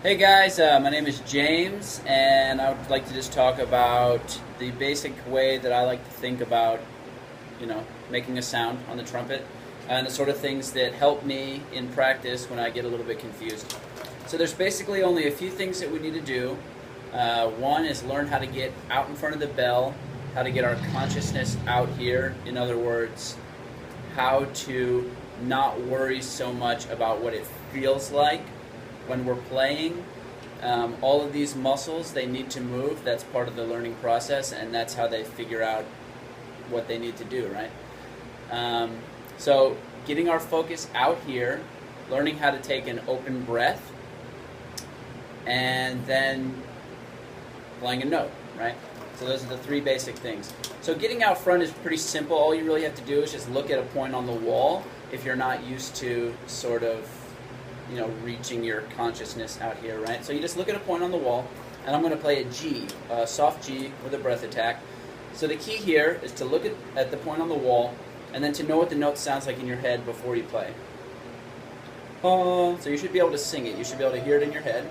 Hey guys, my name is James, and I would like to just talk about the basic way that I like to think about, making a sound on the trumpet, and the sort of things that help me in practice when I get a little bit confused. So there's basically only a few things that we need to do. One is learn how to get out in front of the bell, how to get our consciousness out here. In other words, how to not worry so much about what it feels like when we're playing. All of these muscles, they need to move. That's part of the learning process, and that's how they figure out what they need to do, right? So getting our focus out here, learning how to take an open breath, and then playing a note, right? So those are the three basic things. So getting out front is pretty simple. All you really have to do is just look at a point on the wall if you're not used to sort of reaching your consciousness out here, right? So you just look at a point on the wall, and I'm going to play a G, a soft G with a breath attack. So the key here is to look at the point on the wall, and then to know what the note sounds like in your head before you play. So you should be able to sing it. You should be able to hear it in your head.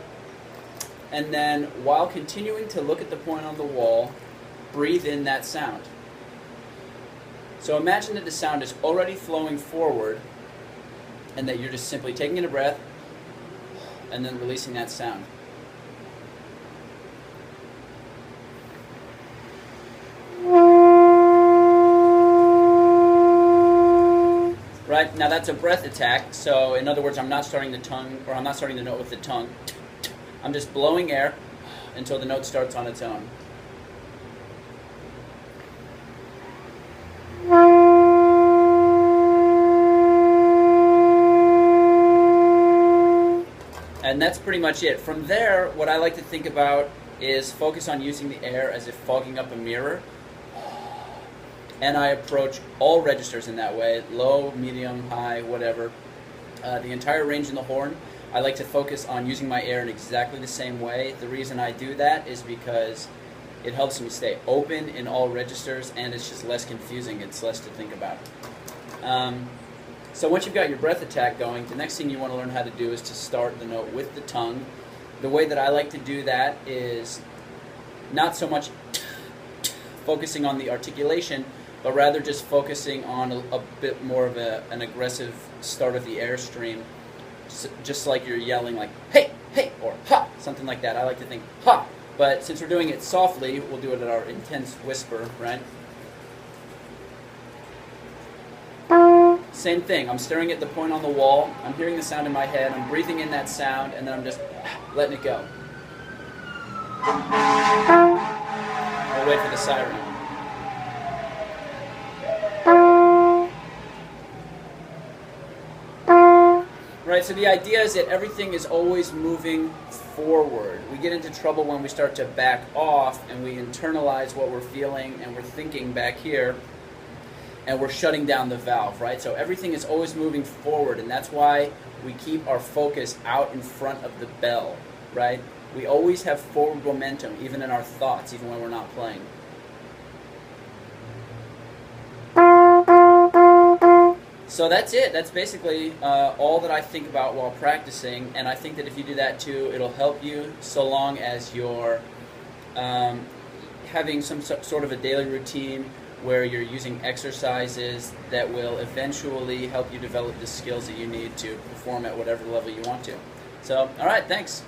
And then, while continuing to look at the point on the wall, breathe in that sound. So imagine that the sound is already flowing forward, and that you're just simply taking in a breath and then releasing that sound. Right, now that's a breath attack, so in other words, I'm not starting the note with the tongue. I'm just blowing air until the note starts on its own. And that's pretty much it. From there, what I like to think about is focus on using the air as if fogging up a mirror. And I approach all registers in that way, low, medium, high, whatever. The entire range in the horn, I like to focus on using my air in exactly the same way. The reason I do that is because it helps me stay open in all registers, and it's just less confusing. It's less to think about. So once you've got your breath attack going, the next thing you want to learn how to do is to start the note with the tongue. The way that I like to do that is not so much focusing on the articulation, but rather just focusing on a bit more of an aggressive start of the airstream, just like you're yelling like, hey, hey, or ha, something like that. I like to think ha, but since we're doing it softly, we'll do it at our intense whisper, right? Same thing, I'm staring at the point on the wall, I'm hearing the sound in my head, I'm breathing in that sound, and then I'm just letting it go. I'll wait for the siren. Right, so the idea is that everything is always moving forward. We get into trouble when we start to back off and we internalize what we're feeling and we're thinking back here, and we're shutting down the valve, right? So everything is always moving forward, and that's why we keep our focus out in front of the bell, right? We always have forward momentum, even in our thoughts, even when we're not playing. So that's it. That's basically all that I think about while practicing, and I think that if you do that too, it'll help you so long as you're having some sort of a daily routine where you're using exercises that will eventually help you develop the skills that you need to perform at whatever level you want to. So, all right, thanks.